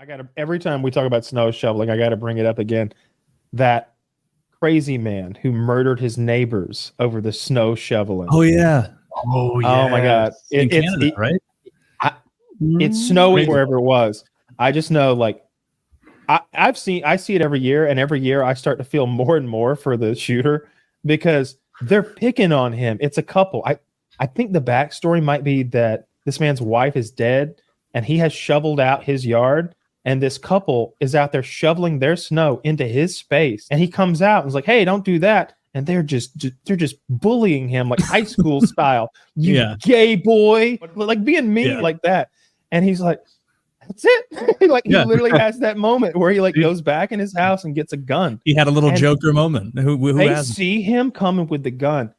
gotta every time we talk about snow shoveling, I gotta bring it up again. That crazy man who murdered his neighbors over the snow shoveling. Oh yeah. Oh my God! In Canada, right? It's snowing wherever it was. I just know, like, I see it every year, and every year I start to feel more and more for the shooter because they're picking on him. It's a couple. I think the backstory might be that this man's wife is dead, and he has shoveled out his yard, and this couple is out there shoveling their snow into his space, and he comes out and is like, "Hey, don't do that." And they're just bullying him like high school style. You gay boy, like being mean like that. And he's like, "That's it." He literally has that moment where he goes back in his house and gets a gun. He had a little Joker moment. Who they hasn't? See him coming with the gun,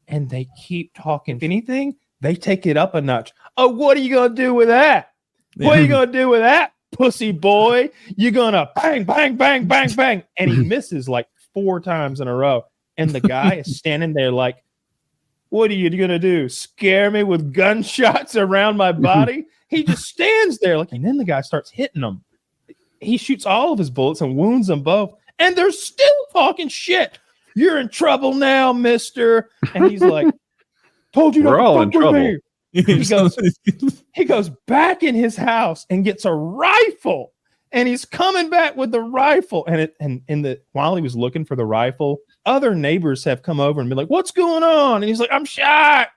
and they keep talking. If anything, they take it up a notch. "Oh, what are you gonna do with that? What are you gonna do with that, pussy boy? You're gonna bang, bang, bang, bang, bang." And he misses like 4 times in a row. And the guy is standing there like, "What are you gonna do? Scare me with gunshots around my body?" He just stands there like, and then the guy starts hitting him. He shoots all of his bullets and wounds them both. And they're still talking shit. "You're in trouble now, mister." And he's like, "Told you we're to all fuck in with trouble. Me." He goes back in his house and gets a rifle. And he's coming back with the rifle. And while he was looking for the rifle, other neighbors have come over and been like, "What's going on?" And he's like, "I'm shot.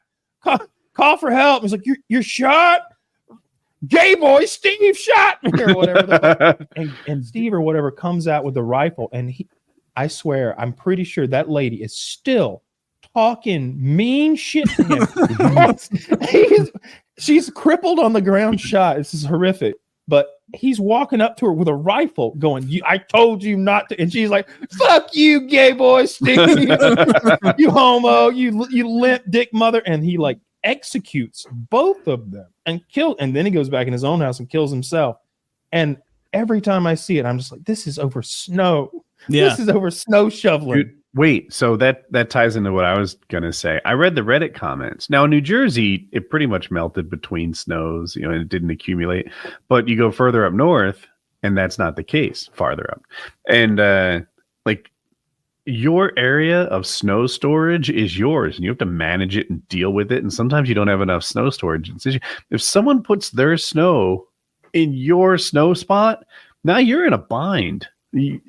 Call for help." He's like, You're shot? Gay boy Steve shot me," or whatever. And Steve or whatever comes out with the rifle. And I swear, I'm pretty sure that lady is still talking mean shit to him. She's crippled on the ground shot. This is horrific. But he's walking up to her with a rifle going, "I told you not to." And she's like, "Fuck you, gay boy Steve." "You homo, you limp dick mother." And he executes both of them and then he goes back in his own house and kills himself. And every time I see it, I'm just like, this is over snow. Yeah. This is over snow shoveling. Dude, wait, so that ties into what I was gonna say. I read the Reddit comments. Now in New Jersey, it pretty much melted between snows, and it didn't accumulate. But you go further up north, and that's not the case. Farther up, and your area of snow storage is yours, and you have to manage it and deal with it. And sometimes you don't have enough snow storage. If someone puts their snow in your snow spot, now you're in a bind.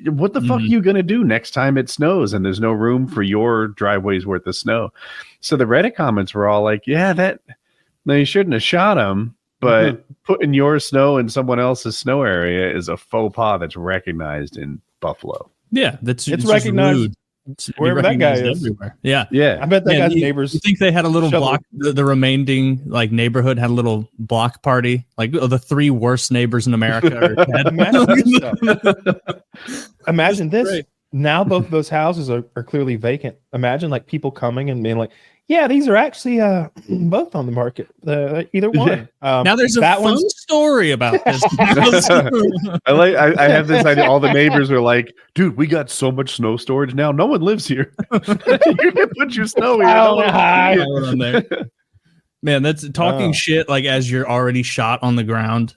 What the fuck are you going to do next time it snows and there's no room for your driveway's worth of snow? So the Reddit comments were all like, "Yeah, no, you shouldn't have shot him, but putting your snow in someone else's snow area is a faux pas that's recognized in Buffalo." Yeah, it's recognized wherever that guy is. Everywhere. Yeah. I bet that guy's neighbors. You think they had a little block? The remaining neighborhood had a little block party. The 3 worst neighbors in America are dead. Imagine this. Great. Now both of those houses are clearly vacant. Imagine people coming and being like, "Yeah, these are actually both on the market. Either one." Now there's a fun story about this. I have this idea. All the neighbors are like, "Dude, we got so much snow storage now. No one lives here. You can put your snow here." Man, that's talking shit as you're already shot on the ground.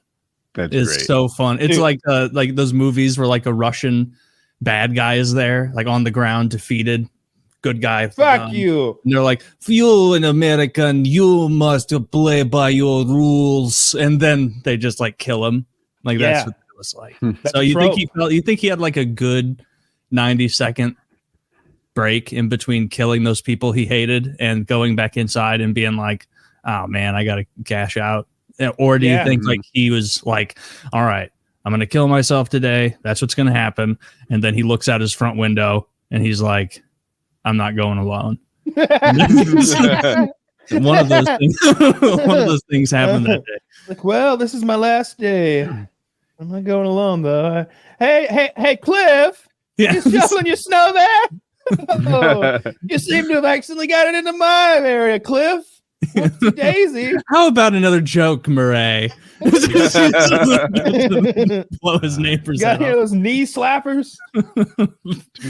That's is great. So fun. It's dude. like those movies where a Russian bad guy is there, on the ground, defeated. Good guy. Fuck you. And they're like, "You an American, you must play by your rules." And then they just kill him. That's what it was like. So you think he had a good 90-second break in between killing those people he hated and going back inside and being like, "Oh man, I gotta cash out"? Or do you think he was like, "All right, I'm gonna kill myself today. That's what's gonna happen." And then he looks out his front window and he's like, "I'm not going alone." One of those things happened that day. Well, this is my last day. I'm not going alone though. Hey, Cliff, you shoveling your snow there? You seem to have accidentally got it into my area, Cliff. Whoopsie daisy. How about another joke, Murray? Blow his neighbors out. Got those knee slappers.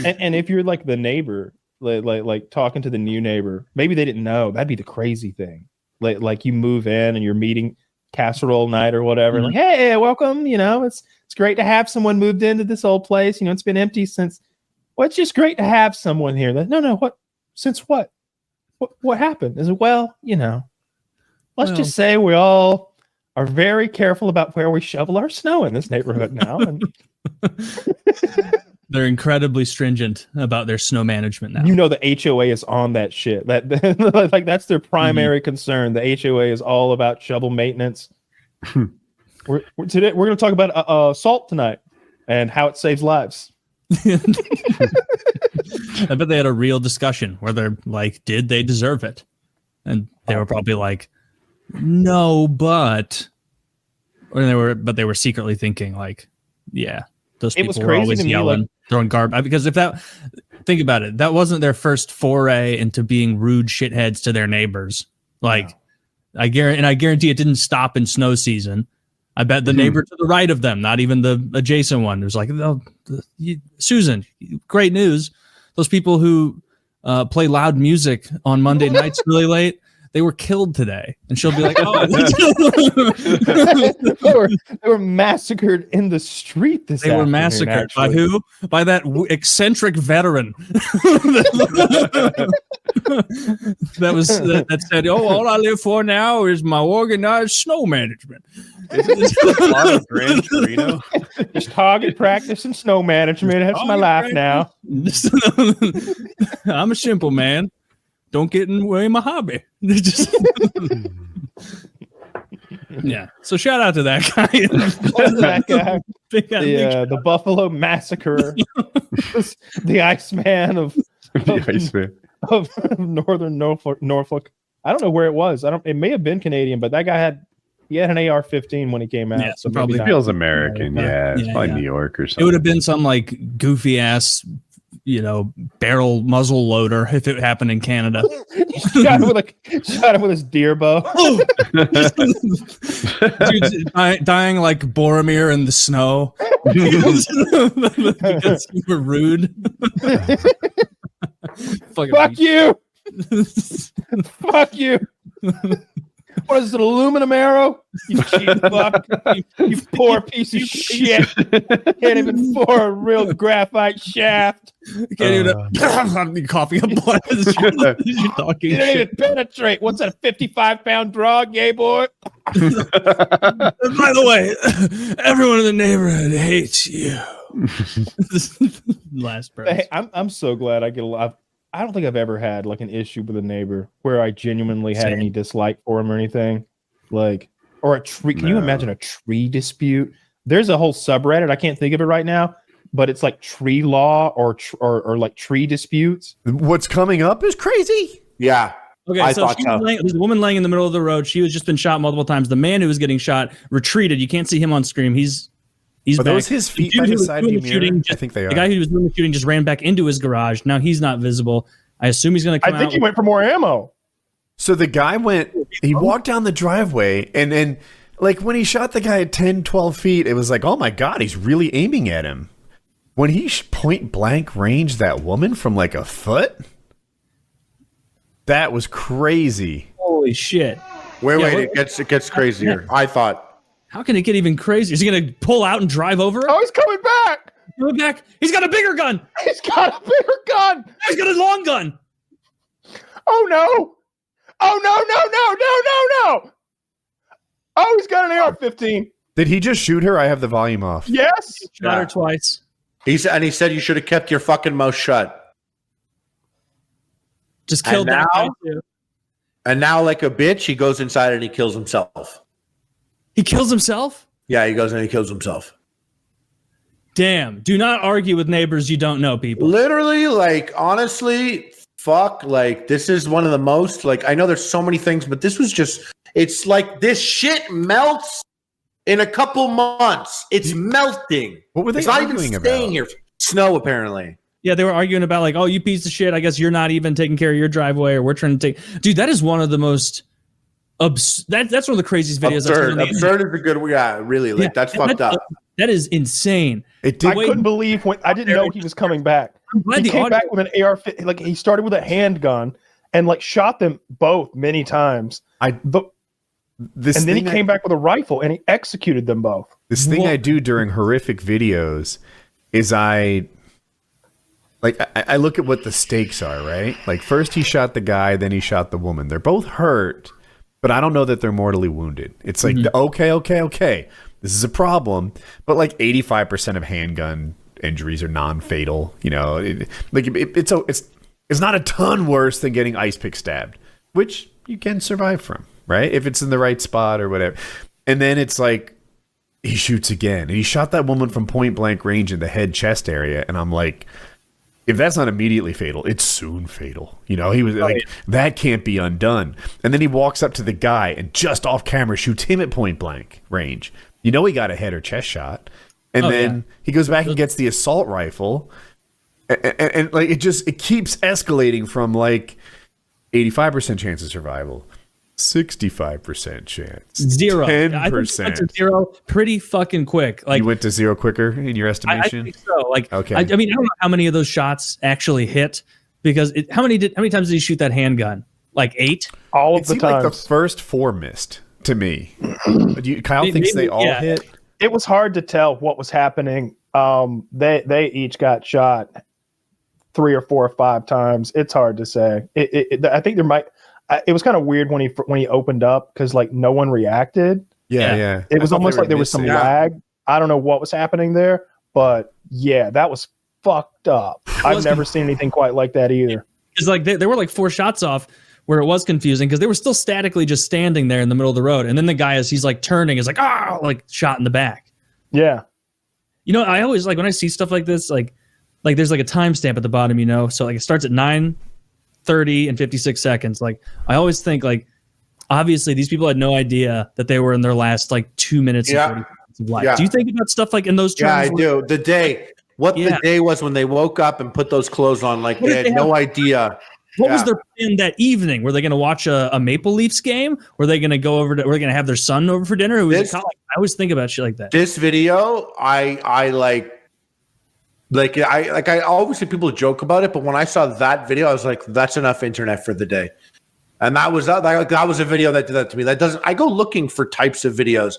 and if you're the neighbor, like talking to the new neighbor, maybe they didn't know. That'd be the crazy thing. Like you move in and you're meeting casserole night or whatever. Like, hey, welcome. It's great to have someone moved into this old place. It's been empty since. Well, it's just great to have someone here. No, what? Since what? What happened? Is it let's just say we all are very careful about where we shovel our snow in this neighborhood now. And they're incredibly stringent about their snow management now. The HOA is on that shit. That like that's their primary concern. The HOA is all about shovel maintenance. We're going to talk about salt tonight and how it saves lives. I bet they had a real discussion where they're like, did they deserve it? And they were probably like, no, but they were secretly thinking like, yeah, those people were always yelling, throwing garbage. Because think about it, that wasn't their first foray into being rude shitheads to their neighbors. Like, I guarantee it didn't stop in snow season. I bet the neighbor to the right of them, not even the adjacent one, was like, oh, Susan, great news. Those people who play loud music on Monday nights really late, they were killed today. And she'll be like, oh. they were massacred in the street this afternoon. They were massacred actually. By who? By that eccentric veteran. that said, all I live for now is my organized snow management. Just target practice and snow management. That's my life now. I'm a simple man. Don't get in the way of my hobby. Yeah. So shout out to that guy. The Buffalo Massacre. The Iceman of northern Norfolk. I don't know where it was. It may have been Canadian, but that guy had an AR-15 when he came out. Yeah, so probably feels American. It's probably New York or something. It would have been some like goofy ass, barrel muzzle loader if it happened in Canada. shot him with his deer bow. Dude's dying like Boromir in the snow because you were rude. Fuck you. Fuck you. What is it, aluminum arrow? You cheap fuck. You poor piece of shit. Can't even pour a real graphite shaft. Can't even coughing up blood as you're talking. You didn't even penetrate. What's that, a 55-pound drug, yay boy? By the way, everyone in the neighborhood hates you. Last person. Hey, I'm so glad I get a lot. I don't think I've ever had like an issue with a neighbor where I genuinely had any dislike for him or anything. Like, or a tree. Can you imagine a tree dispute? There's a whole subreddit. I can't think of it right now, but it's like tree law or like tree disputes. What's coming up is crazy. Yeah. Okay, so there's a woman laying in the middle of the road. She was just been shot multiple times. The man who was getting shot retreated. You can't see him on screen. He's Are those his feet by his side view mirror? I think they are. The guy who was doing the shooting just ran back into his garage. Now he's not visible. I assume he's going to come out. I think he went for more ammo. So the guy he walked down the driveway, and like when he shot the guy at 10, 12 feet, it was like, oh my God, he's really aiming at him. When he point blank ranged that woman from like a foot, that was crazy. Holy shit. Wait, it gets crazier. I thought. How can it get even crazier? Is he going to pull out and drive over her? Oh, he's coming back. He's got a bigger gun. He's got a bigger gun. He's got a long gun. Oh, no. Oh, no. Oh, he's got an AR-15. Did he just shoot her? I have the volume off. Yes. Shot her twice. He said you should have kept your fucking mouth shut. Just killed that guy too. And now, like a bitch, he goes inside and he kills himself. He kills himself? Yeah, he goes and he kills himself. Damn. Do not argue with neighbors you don't know, people. Literally, like, honestly, fuck. Like, this is one of the most, like, I know there's so many things, but this was just, it's like this shit melts in a couple months. It's melting. What were they arguing about? Staying here. Snow, apparently. Yeah, they were arguing about, like, oh, you piece of shit. I guess you're not even taking care of your driveway, or we're trying to take. Dude, that is one of the most. That's one of the craziest videos I've seen. Absurd is a good. Yeah, really. Like, that's fucked up. That is insane. I couldn't believe when I didn't know he was coming back. He came back with an AR-15. Like, he started with a handgun and like shot them both many times. And then he came back with a rifle and he executed them both. This thing I do during horrific videos is I look at what the stakes are, right? Like first he shot the guy, then he shot the woman. They're both hurt, but I don't know that they're mortally wounded. It's like, okay. This is a problem, but like 85% of handgun injuries are non-fatal. You know, it's not a ton worse than getting ice pick stabbed, which you can survive from, right? If it's in the right spot or whatever. And then it's like he shoots again, and he shot that woman from point blank range in the head chest area, and I'm like, if that's not immediately fatal, it's soon fatal. You know, he was that can't be undone. And then he walks up to the guy and just off camera shoots him at point blank range. You know, he got a head or chest shot. And then he goes back and gets the assault rifle. And like, it keeps escalating from like 85% chance of survival, 65% chance, 0, 10%. I went to 0 pretty fucking quick. Like you went to 0 quicker in your estimation. I think so. Like, okay. I mean, I don't know how many of those shots actually hit because how many times did he shoot that handgun? Like 8? All of the seemed times. like the first 4 missed to me. Kyle thinks they all hit. It was hard to tell what was happening. They each got shot 3 or 4 or 5 times. It's hard to say. I think there might. It was kind of weird when he opened up because like no one reacted. Yeah. It was almost like there was some lag. I don't know what was happening there, but yeah, that was fucked up. I've never seen anything quite like that either. It's like there were like 4 shots off where it was confusing because they were still statically just standing there in the middle of the road, and then the guy, as he's like turning, is like like shot in the back. Yeah. You know, I always like when I see stuff like this, like there's like a timestamp at the bottom, you know, so like it starts at 9:30 and 56 seconds. Like I always think like obviously these people had no idea that they were in their last like 2 minutes and 40 seconds of life. Yeah. Do you think about stuff like in those terms? Yeah, I do. The day was when they woke up and put those clothes on, like they had no idea. What was their plan that evening? Were they going to watch a Maple Leafs game? Were they going to go over to? Were they going to have their son over for dinner? I always think about shit like that. This video, I always see people joke about it, but when I saw that video, I was like, that's enough internet for the day. And that was a video that did that to me. I go looking for types of videos,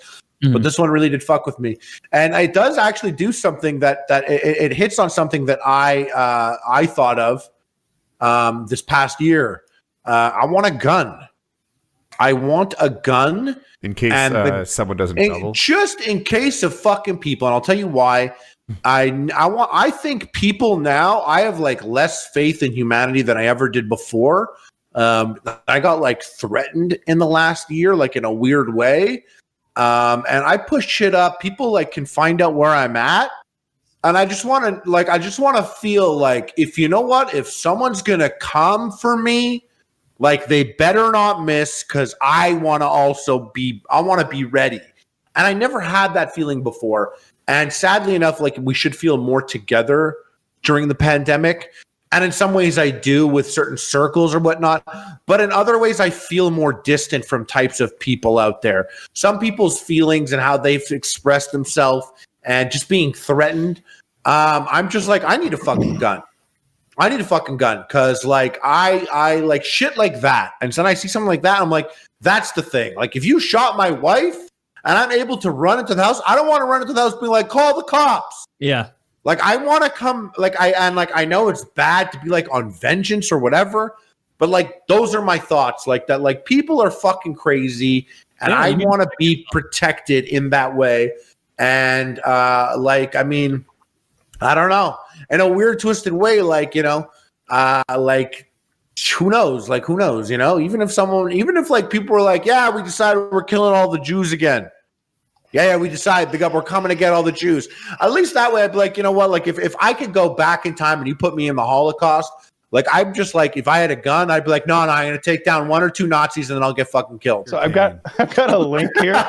but this one really did fuck with me. And it does actually do something that it hits on something that I thought of this past year. I want a gun. I want a gun in case someone doesn't trouble. Just in case of fucking people, and I'll tell you why. I think people now, I have like less faith in humanity than I ever did before. I got like threatened in the last year, like in a weird way. And I push shit up. People like can find out where I'm at. And I just want to feel like, if someone's going to come for me, like they better not miss, because I want to be ready. And I never had that feeling before. And sadly enough, like we should feel more together during the pandemic. And in some ways I do with certain circles or whatnot. But in other ways, I feel more distant from types of people out there. Some people's feelings and how they've expressed themselves and just being threatened. I'm just like, I need a fucking gun. I need a fucking gun. Cause like, I like shit like that. And so when I see something like that, I'm like, that's the thing. Like if you shot my wife and I'm able to run into the house, I don't want to run into the house being like, call the cops. Yeah. Like I want to come, I know it's bad to be like on vengeance or whatever, but like, those are my thoughts like that. Like people are fucking crazy and I want to be protected in that way. And I don't know, in a weird twisted way, like, who knows, even if like people were like, yeah, we decided we're killing all the Jews again. Yeah, we decided we're coming to get all the Jews. At least that way I'd be like, you know what? Like if I could go back in time and you put me in the Holocaust, like I'm just like, if I had a gun, I'd be like, no, I'm going to take down 1 or 2 Nazis and then I'll get fucking killed. So I've got a link here.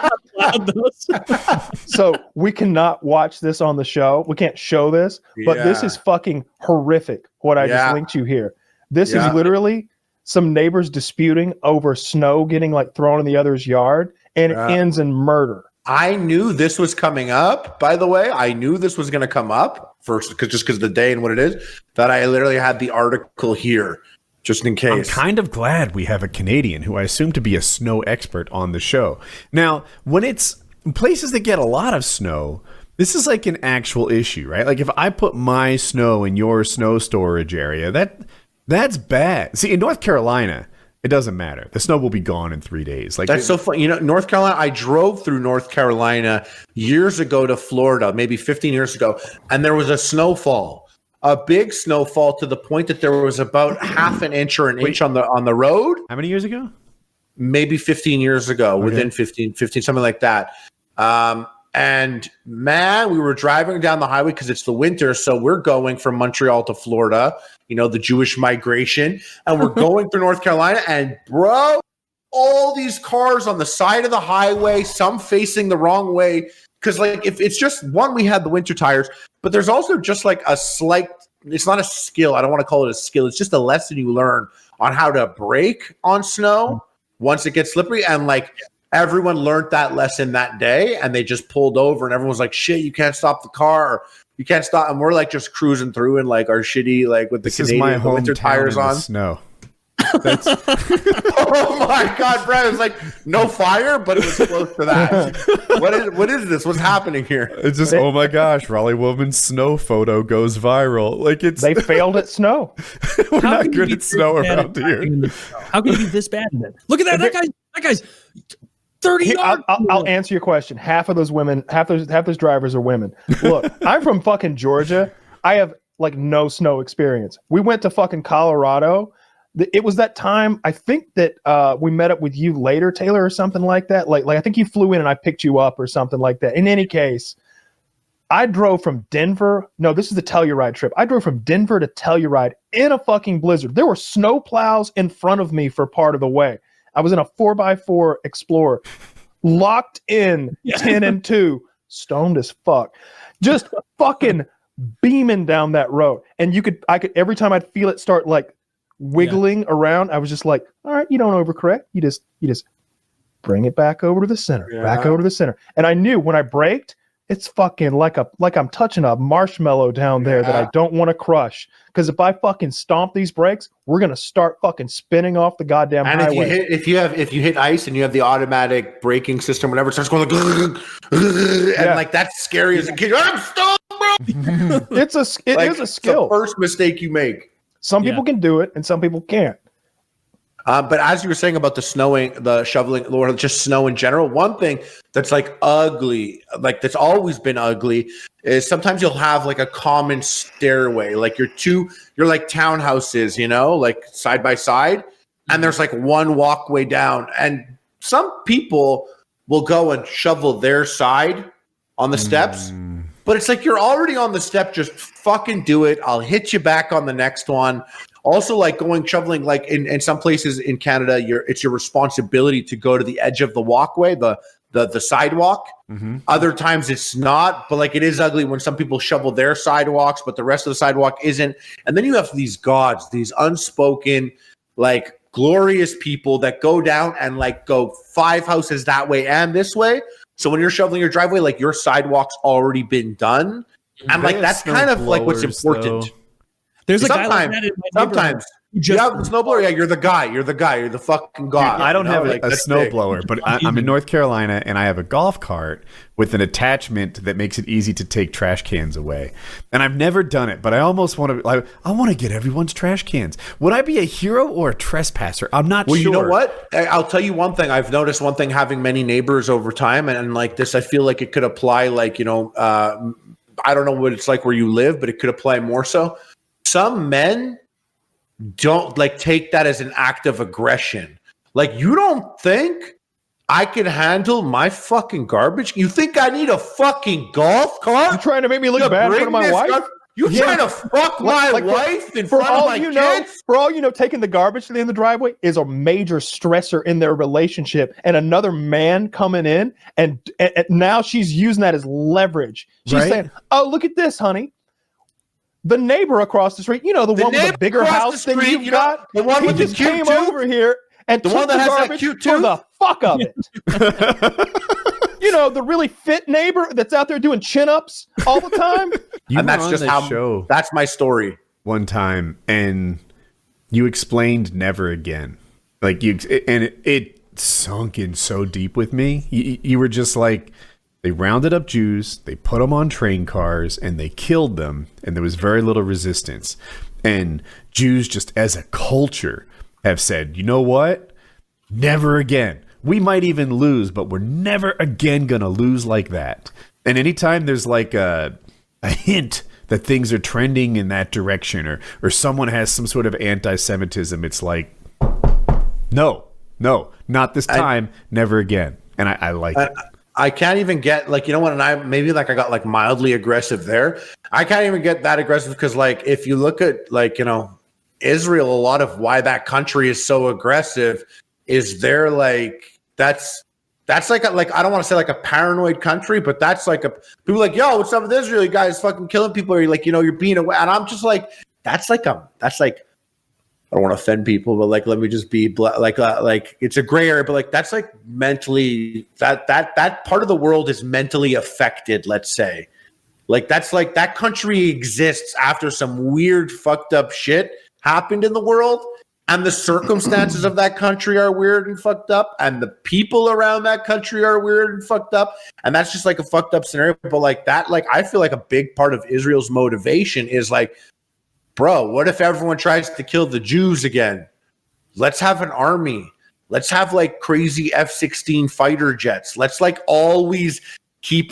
So we cannot watch this on the show. We can't show this, but this is fucking horrific. What I just linked you here. This is literally some neighbors disputing over snow getting like thrown in the other's yard, and it ends in murder. I knew this was coming up, by the way. I knew this was going to come up first because of the day and what it is, that I literally had the article here. just in case. I'm kind of glad we have a Canadian who I assume to be a snow expert on the show. Now, when it's places that get a lot of snow, this is like an actual issue, right? Like if I put my snow in your snow storage area, that's bad. See, in North Carolina, it doesn't matter. The snow will be gone in 3 days. Like that's so funny. You know, North Carolina, I drove through North Carolina years ago to Florida, maybe 15 years ago, and there was a snowfall, a big snowfall to the point that there was about half an inch or an inch on the road. How many years ago? Maybe 15 years ago, okay. within 15, something like that. And man, we were driving down the highway because it's the winter. So we're going from Montreal to Florida, you know, the Jewish migration. And we're going through North Carolina. And bro, all these cars on the side of the highway, some facing the wrong way. Because like if it's just one, we had the winter tires, but there's also just like a slight, it's not a skill. I don't want to call it a skill. It's just a lesson you learn on how to brake on snow once it gets slippery. And like, everyone learned that lesson that day, and they just pulled over, and everyone was like, "Shit, you can't stop the car. Or, you can't stop." And we're like just cruising through in like our shitty like with the Canadian winter tires on. Snow. Oh my God, Brad! It's like no fire, but it was close to that. What is this? What's happening here? It's just oh my gosh, Raleigh woman's snow photo goes viral. Like they failed at snow. We're not good at snow around here. How can you be this bad in it? Look at that! That guy's 30 yards. I'll answer your question. Half of those drivers are women. Look, I'm from fucking Georgia. I have like no snow experience. We went to fucking Colorado. It was that time, I think that we met up with you later, Taylor, or something like that. Like I think you flew in and I picked you up or something like that. In any case, I drove from Denver. No, this is the Telluride trip. I drove from Denver to Telluride in a fucking blizzard. There were snow plows in front of me for part of the way. I was in a 4x4 Explorer, locked in 10 and 2, stoned as fuck, just fucking beaming down that road. And I could every time I'd feel it start like wiggling around, I was just like, all right, you don't overcorrect. You just bring it back over to the center, back over to the center. And I knew when I braked, it's fucking like I'm touching a marshmallow down there that I don't want to crush. Because if I fucking stomp these brakes, we're gonna start fucking spinning off the goddamn highway. And if you hit ice and you have the automatic braking system, whatever, it starts going like, and like that's scary as a kid. I'm stoned, bro. It is a skill. It's the first mistake you make. Some people can do it, and some people can't. But as you were saying about the shoveling, or just snow in general, one thing that's like ugly, like that's always been ugly, is sometimes you'll have like a common stairway, like you're like townhouses, you know, like side by side, and there's like one walkway down, and some people will go and shovel their side on the steps. But it's like you're already on the step, just fucking do it. I'll hit you back on the next one. Also, like shoveling, like in some places in Canada, it's your responsibility to go to the edge of the walkway, the sidewalk. Mm-hmm. Other times it's not, but like it is ugly when some people shovel their sidewalks, but the rest of the sidewalk isn't. And then you have these gods, these unspoken, like glorious people that go down and like go 5 houses that way and this way. So when you're shoveling your driveway, like your sidewalk's already been done. And like that's kind of like what's important. Though. There's a guy like that in my sometimes you have the snowblower. Yeah, you're the guy. You're the fucking god. Dude, I don't have a snowblower, but I'm in North Carolina and I have a golf cart with an attachment that makes it easy to take trash cans away. And I've never done it, but I almost want to. I want to get everyone's trash cans. Would I be a hero or a trespasser? I'm not sure. Well, you know what? I'll tell you one thing. I've noticed one thing having many neighbors over time, and like this, I feel like it could apply. Like I don't know what it's like where you live, but it could apply more so. Some men don't like take that as an act of aggression. Like, you don't think I can handle my fucking garbage? You think I need a fucking golf cart? You trying to make me look bad in front of my wife? You trying to fuck my wife in front of my kids? For all you know, taking the garbage to the end of the driveway is a major stressor in their relationship. And another man coming in and now she's using that as leverage. She's saying, "Oh, look at this, honey. The neighbor across the street, the one with the bigger house than you've got, the one with the cute came over here and the one that has that cute for the fuck of it." The really fit neighbor that's out there doing chin-ups all the time. And that's just how show. That's my story. One time, and You explained never again. Like it sunk in so deep with me. You were just like, they rounded up Jews, they put them on train cars, and they killed them, and there was very little resistance. And Jews, just as a culture, have said, you know what? Never again. We might even lose, but we're never again going to lose like that. And anytime there's like a hint that things are trending in that direction, or someone has some sort of anti-Semitism, it's like, no, not this time, never again. And I like it. I can't even get like, you know what? And I got like mildly aggressive there. I can't even get that aggressive because like, if you look at like, you know, Israel, a lot of why that country is so aggressive is they're like, that's like I don't want to say like a paranoid country, but that's like people like, yo, what's up with Israel? You guys fucking killing people. Or you're like, you know, you're being away. And I'm just like, that's like, I don't want to offend people, but like, let me just be like it's a gray area, but like, that's like mentally that part of the world is mentally affected. Let's say like, that's like that country exists after some weird fucked up shit happened in the world. And the circumstances of that country are weird and fucked up. And the people around that country are weird and fucked up. And that's just like a fucked up scenario. But like that, like, I feel like a big part of Israel's motivation is like, bro, what if everyone tries to kill the Jews again? Let's have an army. Let's have like crazy F-16 fighter jets. Let's like always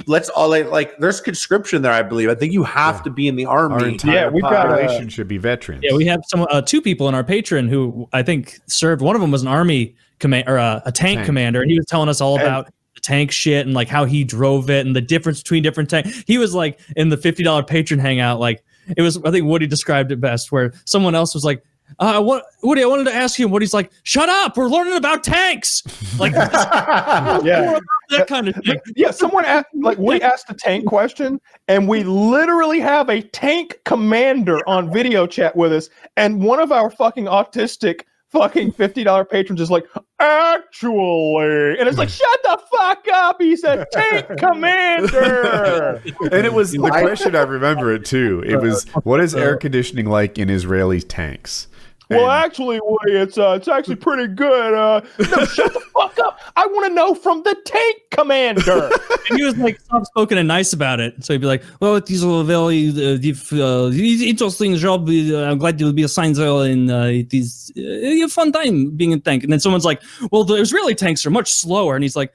let's all like there's conscription there, I believe. I think you have to be in the army. Our entire population should be veterans. Yeah, we have two people in our Patreon who I think served. One of them was an army command or a tank commander, and he was telling us all about the tank shit and like how he drove it and the difference between different tanks. He was like in the $50 patron hangout, like it was. I think Woody described it best, where someone else was like, Woody, I wanted to ask him. Woody's like, shut up, we're learning about tanks. Like, yeah, that kind of thing. Yeah, someone asked, like, we asked a tank question, and we literally have a tank commander on video chat with us, and one of our fucking autistic fucking $50 patrons is like, actually, and it's like, shut the fuck up. He said tank commander. And it was the question, I remember it too. It was, what is air conditioning like in Israeli tanks? Well, actually, Woody, it's actually pretty good. No, shut the fuck up. I want to know from the tank commander. And he was like soft-spoken and nice about it. So he'd be like, well, it is a very interesting job. I'm glad you'll be assigned there, and it is a fun time being in tank. And then someone's like, well, the Israeli tanks are much slower. And he's like,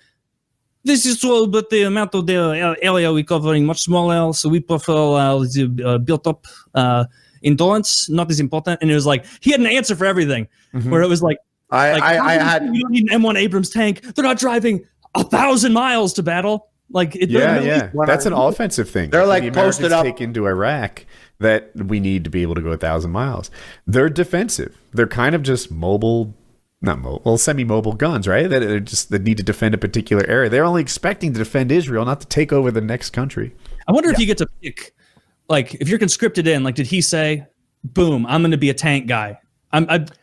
this is true, but the amount of the area we're covering much smaller, so we prefer the built-up endurance, not as important. And it was like, he had an answer for everything, where it was like, you don't need an M1 Abrams tank. They're not driving 1,000 miles to battle. Like, that's an offensive thing. They're like posted up, take into Iraq that we need to be able to go 1,000 miles. They're defensive. They're kind of just semi-mobile guns, right? That need to defend a particular area. They're only expecting to defend Israel, not to take over the next country. I wonder if you get to pick. Like, if you're conscripted in, like, did he say, boom, I'm going to be a tank guy?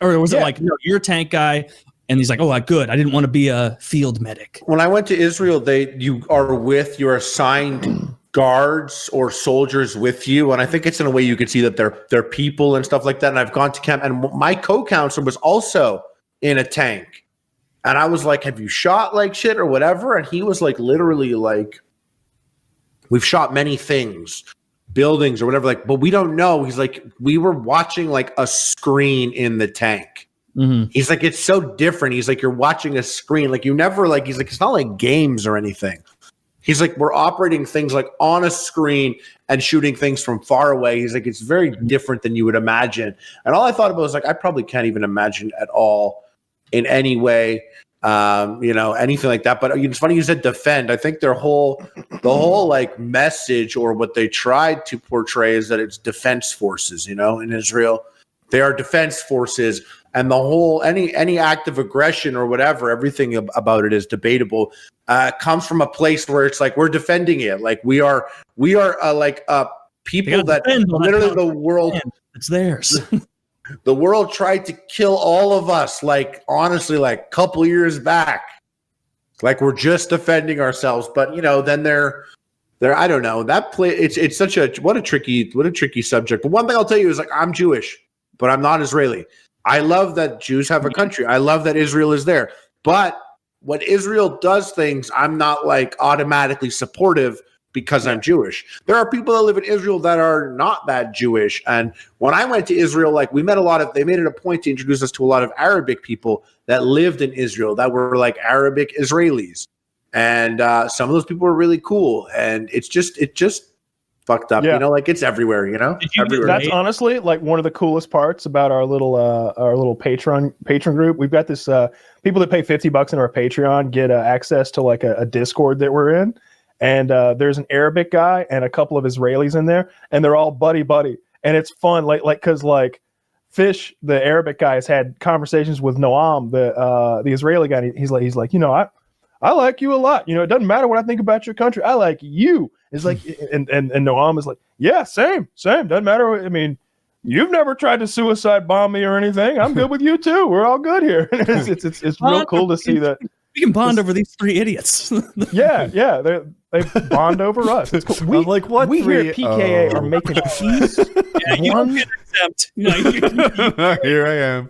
Or was it like, no, you're a tank guy? And he's like, oh, good. I didn't want to be a field medic. When I went to Israel, you're assigned guards or soldiers with you. And I think it's in a way you can see that they're people and stuff like that. And I've gone to camp, and my co-counselor was also in a tank. And I was like, have you shot like shit or whatever? And he was like, literally like, we've shot many things. Buildings or whatever, like, but we don't know. He's like, we were watching like a screen in the tank. He's like, it's so different. He's like, you're watching a screen, like you never like. He's like, it's not like games or anything. He's like, we're operating things like on a screen and shooting things from far away. He's like, it's very different than you would imagine. And all I thought about was like, I probably can't even imagine at all in any way. Anything like that. But it's funny you said defend. I think the whole like message or what they tried to portray is that it's defense forces, in Israel. They are defense forces, and the whole any act of aggression or whatever, everything about it is debatable. Comes from a place where it's like we're defending it. Like we are people that literally the world, it's theirs. The world tried to kill all of us, like, honestly, like a couple years back. Like, we're just defending ourselves. But, then they're I don't know. That it's such a, what a tricky subject. But one thing I'll tell you is, like, I'm Jewish, but I'm not Israeli. I love that Jews have a country. I love that Israel is there. But when Israel does things, I'm not like automatically supportive because I'm Jewish. There are people that live in Israel that are not that Jewish. And when I went to Israel, like we met they made it a point to introduce us to a lot of Arabic people that lived in Israel that were like Arabic Israelis. And some of those people were really cool. And it just fucked up, like it's everywhere, everywhere. That's honestly like one of the coolest parts about our little patron group. We've got this people that pay $50 in our Patreon get access to like a Discord that we're in, and there's an Arabic guy and a couple of Israelis in there, and they're all buddy, and it's fun. Like because like Fish, the Arabic guy, has had conversations with Noam, the Israeli guy. And he's like, I like you a lot. It doesn't matter what I think about your country. I like you. It's like, and Noam is like, yeah, same. Doesn't matter. I mean, you've never tried to suicide bomb me or anything. I'm good with you too. We're all good here. It's real cool to see that. We can bond over these three idiots. yeah. They bond over us. It's cool. I'm like, what? We here at PKA are making peace. Yeah, you don't get exempt. Here I am.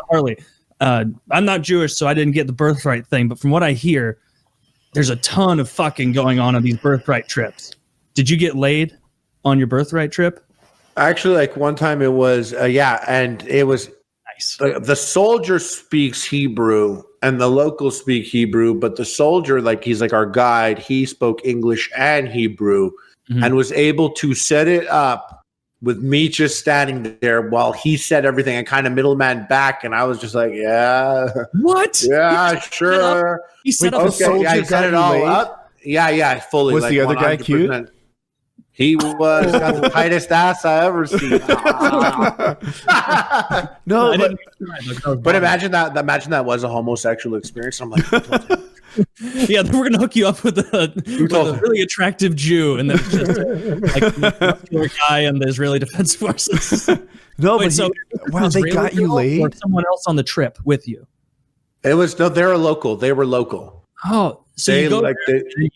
Harley. I'm not Jewish, so I didn't get the birthright thing. But from what I hear, there's a ton of fucking going on these birthright trips. Did you get laid on your birthright trip? Actually, like one time it was, and it was nice. The soldier speaks Hebrew and the locals speak Hebrew, but the soldier, like he's like our guide, he spoke English and Hebrew and was able to set it up with me just standing there while he said everything and kind of middleman back. And I was just like, yeah. What? Yeah, sure. He set up a soldier. Yeah, he set it all up. Yeah, fully. Was like the other 100%. Guy cute? He was got the tightest ass I ever seen. No, but imagine that was a homosexual experience. I'm like, yeah, we're gonna hook you up with a really attractive Jew, and then just like a muscular guy in the Israeli Defense Forces. No, but wow, they got you laid. Or someone else on the trip with you. It was no, they were local. They were local. Oh, so you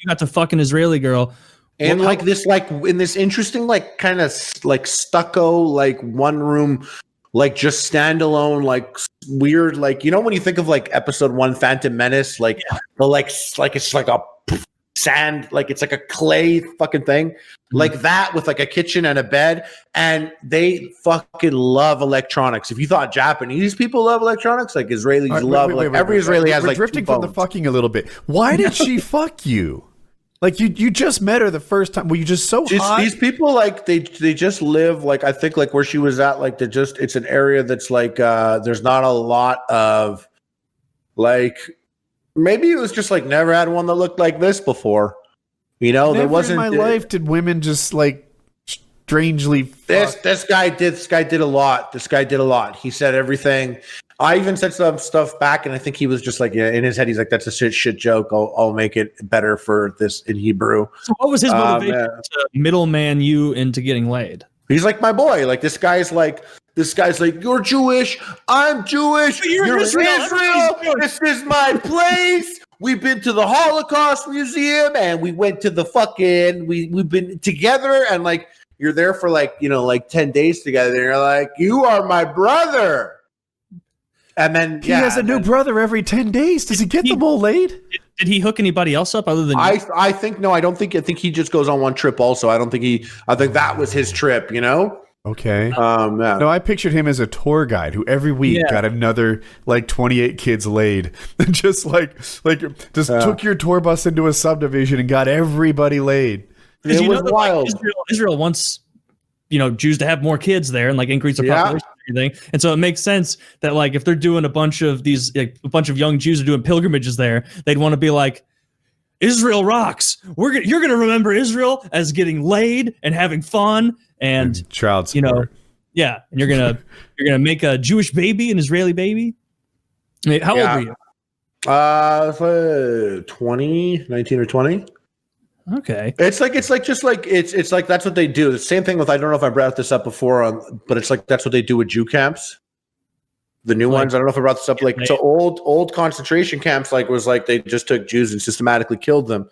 got to fuck an Israeli girl. And like this, like in this interesting, like kind of like stucco, like one room, like just standalone, like weird, like when you think of like episode 1 Phantom Menace, like the like it's like a sand, like it's like a clay fucking thing, like that with like a kitchen and a bed, and they fucking love electronics. If you thought Japanese people love electronics, like Israelis love, every Israeli has like drifting from the fucking a little bit. Why did she fuck you? Like you just met her the first time. Were you just so hot? These people, like they just live like, I think like where she was at, like it's an area that's like there's not a lot of like, maybe it was just like never had one that looked like this before. Never there wasn't in my life did women just like strangely fuck. This guy did a lot. This guy did a lot. He said everything. I even said some stuff back, and I think he was just like, in his head, he's like, that's a shit joke. I'll make it better for this in Hebrew. So what was his motivation to middleman you into getting laid? He's like my boy. Like this guy's like, you're Jewish. I'm Jewish. You're in Israel. This is my place. We've been to the Holocaust Museum, and we went to the fucking, we've been together, and like, you're there for like, like 10 days together, and you're like, you are my brother. And then he has a new brother every 10 days. Does he get them all laid? Did he hook anybody else up other than you? I think no. I think he just goes on one trip. Also, I think that was his trip. Okay. Yeah. No, I pictured him as a tour guide who every week got another like 28 kids laid. just took your tour bus into a subdivision and got everybody laid. It was wild. Like, Israel wants Jews to have more kids there and like increase their population and everything. And so it makes sense that like if they're doing a bunch of these, like, a bunch of young Jews are doing pilgrimages there, they'd want to be like, Israel rocks. You're gonna remember Israel as getting laid and having fun and child support. And you're gonna make a Jewish baby, an Israeli baby. I mean, how old were you? 20, 19 or 20. Okay. It's like that's what they do. The same thing with, I don't know if I brought this up before, but it's like that's what they do with Jew camps. The new ones, I don't know if I brought this up. Like to old concentration camps, like was like they just took Jews and systematically killed them.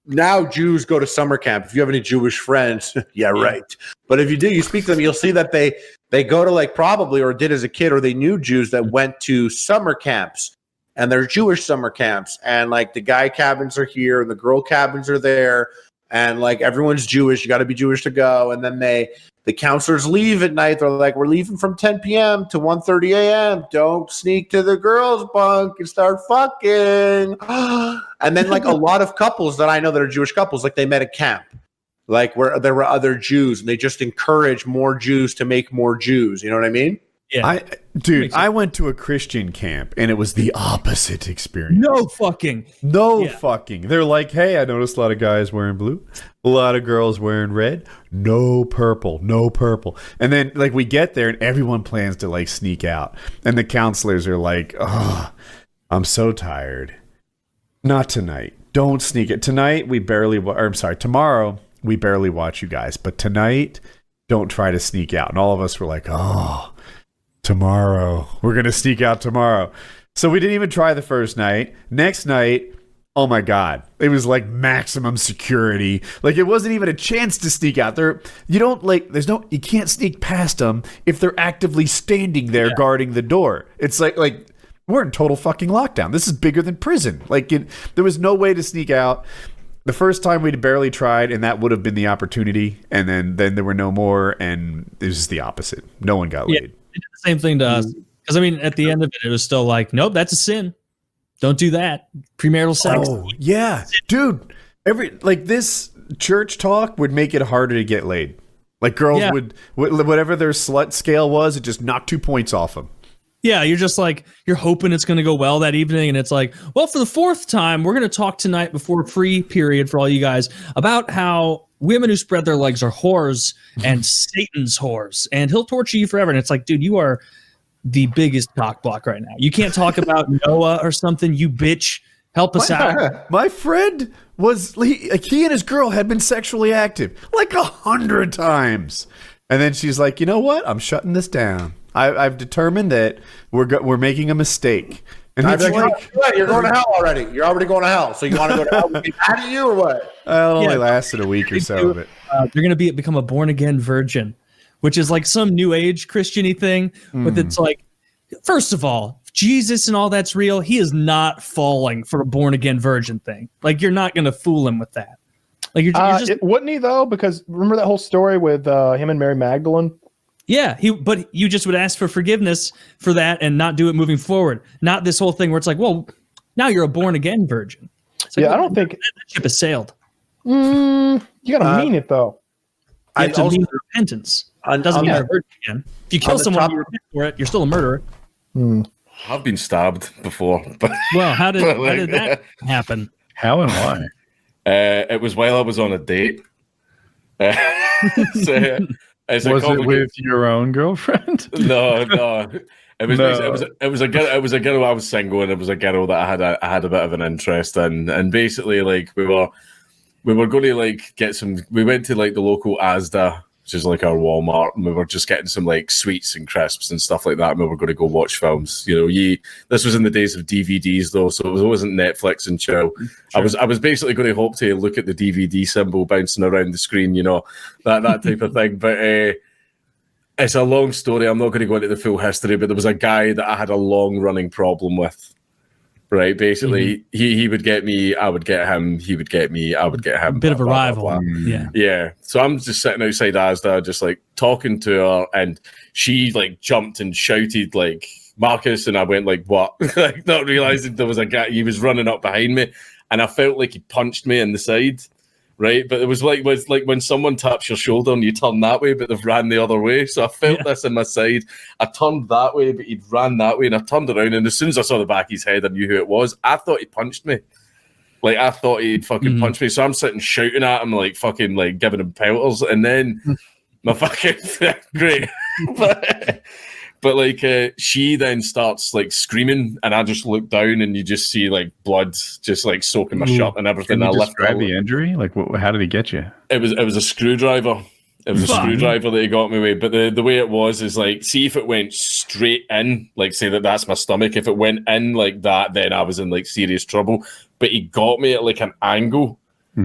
now Jews go to summer camp. If you have any Jewish friends, yeah, right. But if you do, you speak to them, you'll see that they go to like probably or did as a kid, or they knew Jews that went to summer camps, and they're Jewish summer camps, and like the guy cabins are here and the girl cabins are there, and like everyone's Jewish. You got to be Jewish to go. And then the counselors leave at night. They're like, we're leaving from 10 p.m. to 1:30 a.m. Don't sneak to the girls' bunk and start fucking. And then like a lot of couples that I know that are Jewish couples, like they met at camp, like where there were other Jews, and they just encourage more Jews to make more Jews. You know what I mean? Yeah. I went to a Christian camp and it was the opposite experience. No fucking. They're like, hey, I noticed a lot of guys wearing blue, a lot of girls wearing red, no purple. And then like we get there and everyone plans to like sneak out. And the counselors are like, oh, I'm so tired. Not tonight. Don't sneak it. Tomorrow we barely watch you guys. But tonight, don't try to sneak out. And all of us were like, oh, tomorrow. We're going to sneak out tomorrow. So we didn't even try the first night. Next night, oh my God. It was like maximum security. Like it wasn't even a chance to sneak out. You can't sneak past them if they're actively standing there guarding the door. It's like we're in total fucking lockdown. This is bigger than prison. There was no way to sneak out. The first time we'd barely tried, and that would have been the opportunity. And then there were no more, and it was just the opposite. No one got laid. They did the same thing to us. Because, I mean, at the end of it, it was still like, nope, that's a sin. Don't do that. Premarital sex. Oh, yeah. Dude, this church talk would make it harder to get laid. Like, girls would, whatever their slut scale was, it just knocked 2 points off them. Yeah, you're just like, you're hoping it's going to go well that evening. And it's like, well, for the fourth time, we're going to talk tonight before a free period for all you guys about how women who spread their legs are whores and Satan's whores. And he'll torture you forever. And it's like, dude, you are the biggest cock block right now. You can't talk about Noah or something, you bitch. Help us out. My friend he and his girl had been sexually active like 100 times. And then she's like, you know what? I'm shutting this down. I've determined that we're making a mistake. And it's like, you're going to hell already. You're already going to hell. So you want to go to hell? We get out of you or what? It only lasted a week or so of it. You're going to become a born again virgin, which is like some new age Christian-y thing. But it's like, first of all, Jesus and all that's real. He is not falling for a born again virgin thing. Like you're not going to fool him with that. Like you're just wouldn't he though? Because remember that whole story with him and Mary Magdalene? Yeah, but you just would ask for forgiveness for that and not do it moving forward. Not this whole thing where it's like, well, now you're a born again virgin. Like, I don't think that ship has sailed. You gotta mean it though. You have to mean repentance. It doesn't mean you're a virgin again. If you kill someone and you repent for it, you're still a murderer. I've been stabbed before. But well, how did that happen? How and why? It was while I was on a date. Was it with your own girlfriend? No. It was a girl. I was single, and it was a girl that I had a bit of an interest in, and basically, like we were going to like get some. We went to like the local Asda, which is like our Walmart, and we were just getting some like sweets and crisps and stuff like that. And we were going to go watch films. You know, this was in the days of DVDs though, so it wasn't Netflix and chill. Sure. I was basically going to hope to look at the DVD symbol bouncing around the screen, you know, that type of thing. But it's a long story. I'm not going to go into the full history, but there was a guy that I had a long running problem with. Right, basically, he would get me, I would get him, he would get me, I would get him. Bit of a rival. Yeah. So I'm just sitting outside Asda, just like talking to her, and she like jumped and shouted like Marcus, and I went like, what? Like not realizing there was a guy, he was running up behind me, and I felt like he punched me in the side. Right, but it was like when someone taps your shoulder and you turn that way, but they've ran the other way. So I felt this in my side. I turned that way, but he'd ran that way, and I turned around. And as soon as I saw the back of his head, I knew who it was. I thought he punched me. Like I thought he'd fucking punched me. So I'm sitting shouting at him, like fucking like giving him pelters, and then my fucking great. But like she then starts like screaming, and I just look down, and you just see like blood just like soaking my shirt and everything. Can you describe the injury? Like, how did he get you? It was a screwdriver. It was a screwdriver that he got me with. But the way it was is like, see if it went straight in, like say that's my stomach. If it went in like that, then I was in like serious trouble. But he got me at like an angle.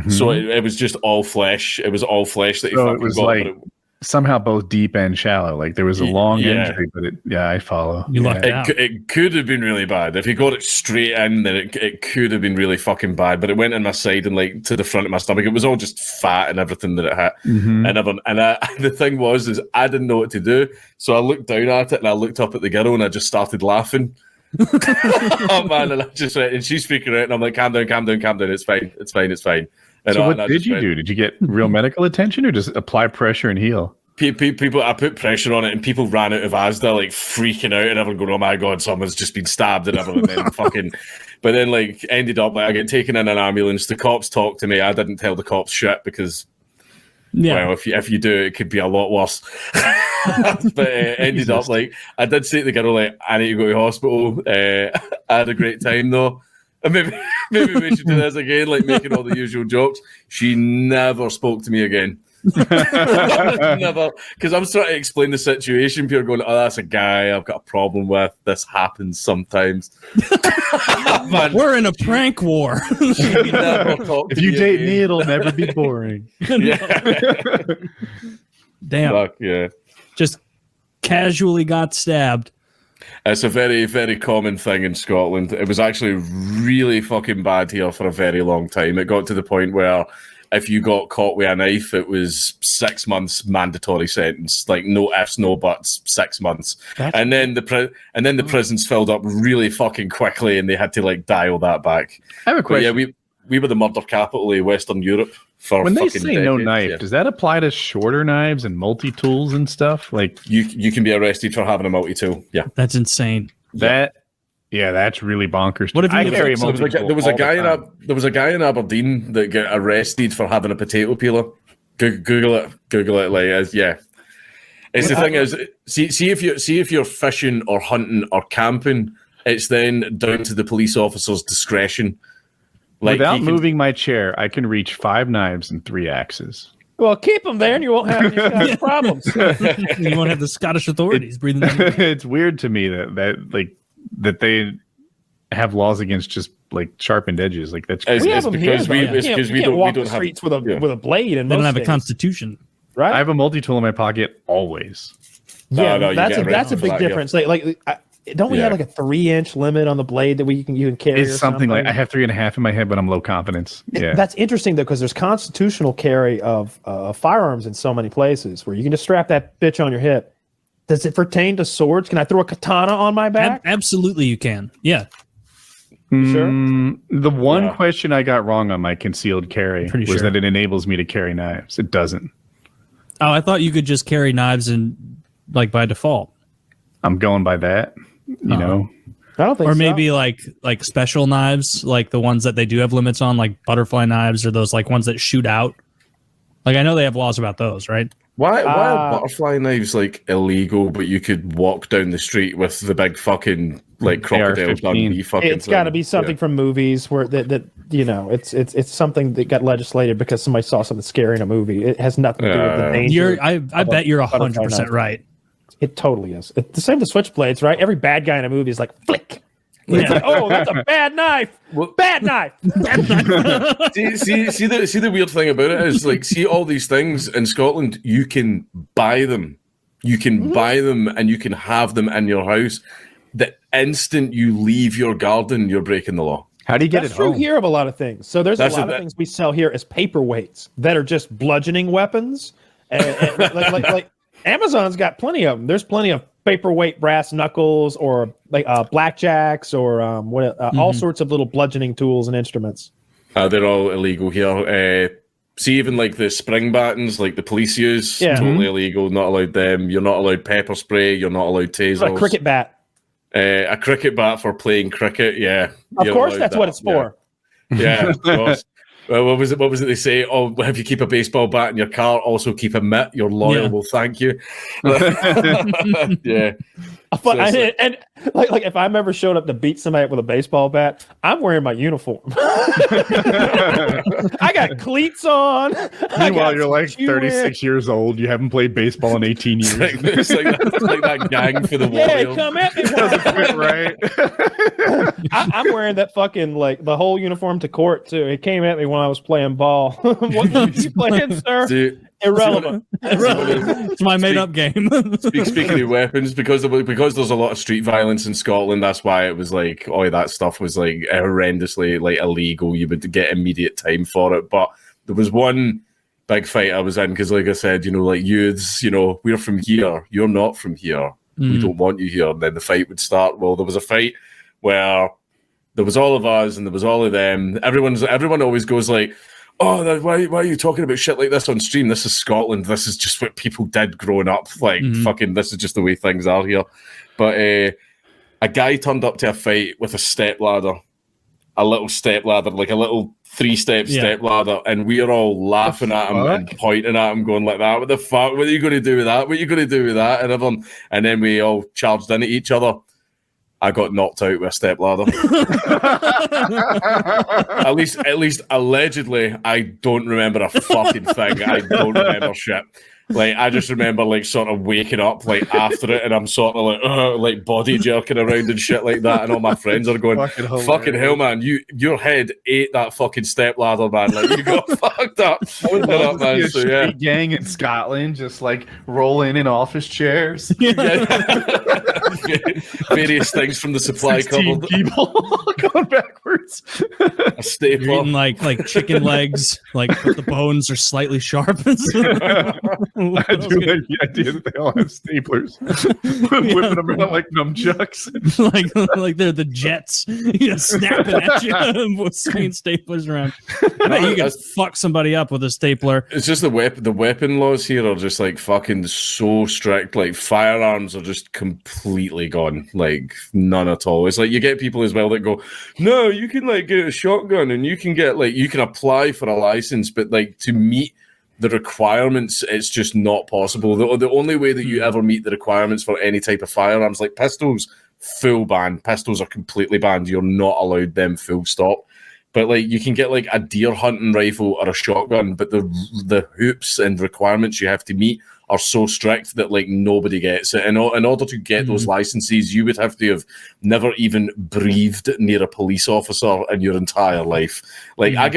So it was just all flesh. It was all flesh that he So fucking it was got. like somehow both deep and shallow. Like there was a long Yeah. injury, but I follow. You lucked out. It could have been really bad. If he got it straight in, then it could have been really fucking bad. But it went in my side and like to the front of my stomach. It was all just fat and everything that it had. And the thing is I didn't know what to do. So I looked down at it and I looked up at the girl and I just started laughing. Oh man! And I just went, and she's freaking out, and I'm like, "Calm down, calm down, calm down. It's fine, it's fine, it's fine." And So what did you do? Did you get real medical attention or just apply pressure and heal? People, I put pressure on it, and people ran out of Asda, like freaking out, and everyone going, "Oh my god, someone's just been stabbed!" and everyone then fucking. But then, like, ended up like I get taken in an ambulance. The cops talked to me. I didn't tell the cops shit because, well, if you do, it could be a lot worse. But ended up like I did say to the girl, like, I need to go to hospital. I had a great time though. And maybe we should do this again, like making all the usual jokes. She never spoke to me again. Never, because I'm trying to explain the situation. People are going, "Oh, that's a guy I've got a problem with. This happens sometimes." Man, we're in a prank war. If you date me, it'll never be boring. Damn. Fuck, yeah. Just casually got stabbed. It's a very, very common thing in Scotland. It was actually really fucking bad here for a very long time. It got to the point where if you got caught with a knife, it was 6 months mandatory sentence. Like no ifs, no buts, 6 months. And then the prisons filled up really fucking quickly, and they had to like dial that back. I have a question. But yeah, we were the murder capital of Western Europe for when they fucking say no decades, knife, yeah. does that apply to shorter knives and multi-tools and stuff? Like You can be arrested for having a multi-tool. Yeah. That's insane. that? Yeah, that's really bonkers. What if you I live- carry a So multi-tool there was a all the guy time. there was a guy in Aberdeen that got arrested for having a potato peeler. Google it. Like, yeah. It's the thing is, see if you're fishing or hunting or camping, it's then down to the police officer's discretion. Like Without moving my chair, I can reach 5 knives and 3 axes. Well, keep them there, and you won't have these kind of problems. You won't have the Scottish authorities breathing down your neck. It's weird to me that they have laws against just like sharpened edges. Like that's It's- We it's have them because here, we- though. it's You can't- because you we can't don't- walk we don't the have- streets yeah. with a blade, and They don't have a constitution. right? I have a multi-tool in my pocket always. Yeah, No, you that's get a arrested for big that, yeah. difference. Don't we Yeah. have like a 3-inch limit on the blade that you can carry? It's or something like I have 3.5 in my head, but I'm low confidence. Yeah, That's interesting though, because there's constitutional carry of firearms in so many places where you can just strap that bitch on your hip. Does it pertain to swords? Can I throw a katana on my back? Absolutely, you can. Yeah. Sure. The one Yeah. question I got wrong on my concealed carry Pretty was sure. that it enables me to carry knives. It doesn't. Oh, I thought you could just carry knives and like by default, I'm going by that. You know, I don't think or so. maybe like special knives, like the ones that they do have limits on, like butterfly knives or those like ones that shoot out. Like I know they have laws about those, right? Why are butterfly knives like illegal, but you could walk down the street with the big fucking like crocodile AR-15. Dundee fucking It's got to thing? be something Yeah. from movies where that it's something that got legislated because somebody saw something scary in a movie. It has nothing to do with the danger. I bet you're 100% right. It totally is. It's the same with switchblades, right? Every bad guy in a movie is like flick. It's Yeah. like, oh, that's a bad knife. Bad knife. see the weird thing about it is like see all these things in Scotland, you can buy them. You can buy them and you can have them in your house. The instant you leave your garden, you're breaking the law. how do you get That's it true home? here of a lot of things. So there's That's a lot of things we sell here as paperweights that are just bludgeoning weapons. And like Amazon's got plenty of them. There's plenty of paperweight brass knuckles or like blackjacks or all sorts of little bludgeoning tools and instruments. They're all illegal here. See, even like the spring batons, like the police use, Yeah. totally illegal. Not allowed them. You're not allowed pepper spray. You're not allowed tasers. A cricket bat. A cricket bat for playing cricket. Yeah, Of you're course, allowed that's that. what it's for. Yeah, of course. Well, what was it they say? Oh, if you keep a baseball bat in your car, also keep a mitt. Your lawyer Yeah. will thank you. Yeah. And like if I'm ever showed up to beat somebody up with a baseball bat, I'm wearing my uniform. I got cleats on. Meanwhile, you're like 36 years old. You haven't played baseball in 18 years. It's like that gang for the Yeah, Warriors. come at me. Right? I'm wearing that fucking like the whole uniform to court too. It came at me when I was playing ball. What are you playing, sir? Dude, Irrelevant. It's my made-up game. Speaking of weapons, because there's a lot of street violence in Scotland, that's why it was like all that stuff was like horrendously like illegal. You would get immediate time for it. But there was one big fight I was in because, like I said, like youths, we're from here. You're not from here. We don't want you here. And then the fight would start. Well, there was a fight where there was all of us and there was all of them. Everyone always goes like, oh, why are you talking about shit like this on stream? This is Scotland. This is just what people did growing up. Like, fucking, this is just the way things are here. But a guy turned up to a fight with a stepladder, like a little 3-step stepladder, and we are all laughing at him and pointing at him, going like that. What the fuck? What are you going to do with that? What are you going to do with that? And then we all charged into each other. I got knocked out with a stepladder. At least allegedly, I don't remember a fucking thing. I don't remember shit. Like, I just remember like sort of waking up like after it, and I'm sort of like body jerking around and shit like that, and all my friends are going, "Fucking hell, man! Your head ate that fucking stepladder, man! Like, you got fucked up." I would love to see a street gang in Scotland just like rolling in office chairs. Various things from the supply cupboard. People going backwards. A stapler. You're eating like chicken legs, like but the bones are slightly sharpened. I do like the idea that they all have staplers, whipping them around like nunchucks, like they're the jets, snapping at you with swinging staplers around. You can fuck somebody up with a stapler. It's just the weapon laws here are just like fucking so strict. Like firearms are just completely gone, like none at all. It's like you get people as well that go, no, you can like get a shotgun and you can get like you can apply for a license, but like to meet the requirements, it's just not possible. The only way that you ever meet the requirements for any type of firearms, like pistols, full ban. Pistols are completely banned. You're not allowed them, full stop. But like you can get like a deer hunting rifle or a shotgun, but the hoops and requirements you have to meet are so strict that like nobody gets it. And in order to get those licenses, you would have to have never even breathed near a police officer in your entire life. Like I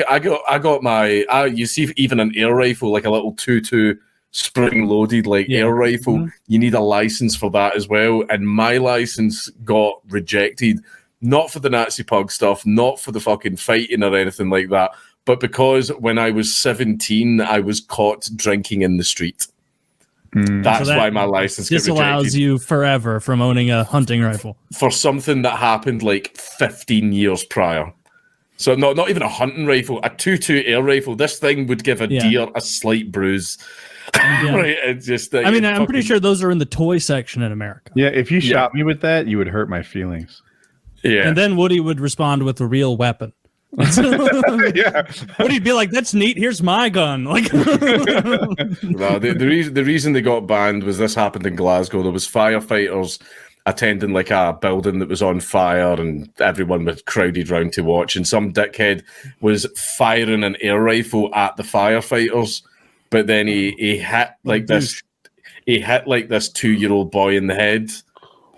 got my you see even an air rifle, like a little 2.2 spring loaded air rifle, you need a license for that as well. And my license got rejected. Not for the Nazi pug stuff, not for the fucking fighting or anything like that, but because when I was 17, I was caught drinking in the street. That's why my license disallows you forever from owning a hunting rifle. For something that happened like 15 years prior. So not even a hunting rifle, a 2.2 air rifle. This thing would give a deer a slight bruise. Right? It's just, I'm pretty sure those are in the toy section in America. Yeah, if you shot me with that, you would hurt my feelings. Yeah. And then Woody would respond with a real weapon. Woody'd be like, that's neat, here's my gun. Like no, the reason they got banned was this happened in Glasgow. There was firefighters attending like a building that was on fire and everyone was crowded round to watch, and some dickhead was firing an air rifle at the firefighters, but then he hit like this 2-year-old boy in the head,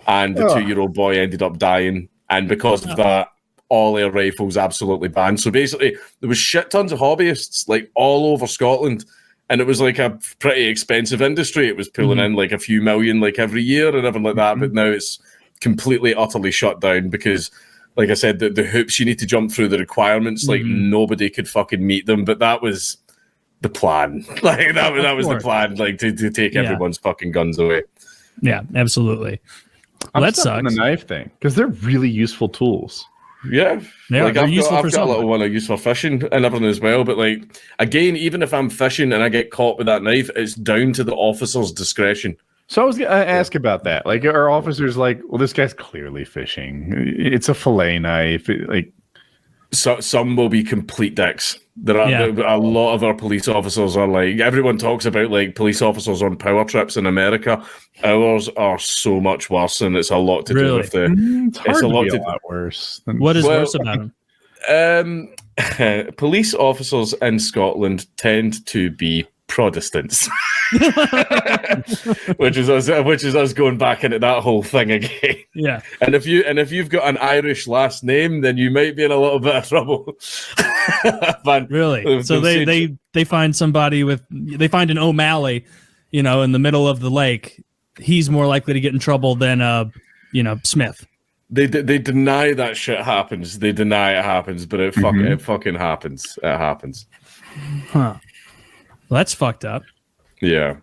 and the 2-year-old boy ended up dying. And because of that, all air rifles absolutely banned. So basically, there was shit tons of hobbyists like all over Scotland, and it was like a pretty expensive industry. It was pulling in like a few million like every year and everything like that. But now it's completely, utterly shut down because, like I said, the hoops you need to jump through, the requirements, like nobody could fucking meet them. But that was the plan. Like that was the plan, like to take everyone's fucking guns away. Yeah, absolutely. Well, that sucks. The knife thing, because they're really useful tools. Yeah, like I've got a little one I use for fishing and everything as well. But like again, even if I'm fishing and I get caught with that knife, it's down to the officer's discretion. So I was gonna ask about that. Like, are officers like, well, this guy's clearly fishing. It's a fillet knife. some will be complete dicks. There are a lot of our police officers are like, everyone talks about like police officers on power trips in America. Ours are so much worse, and it's a lot to do with the. It's a lot worse. What is worse about them? Police officers in Scotland tend to be Protestants, which is us going back into that whole thing again. Yeah, and if you've got an Irish last name, then you might be in a little bit of trouble. Really? So they find somebody they find an O'Malley, in the middle of the lake. He's more likely to get in trouble than Smith. They deny that shit happens. They deny it happens, but it fucking happens. It happens. Huh. Well, that's fucked up. Yeah.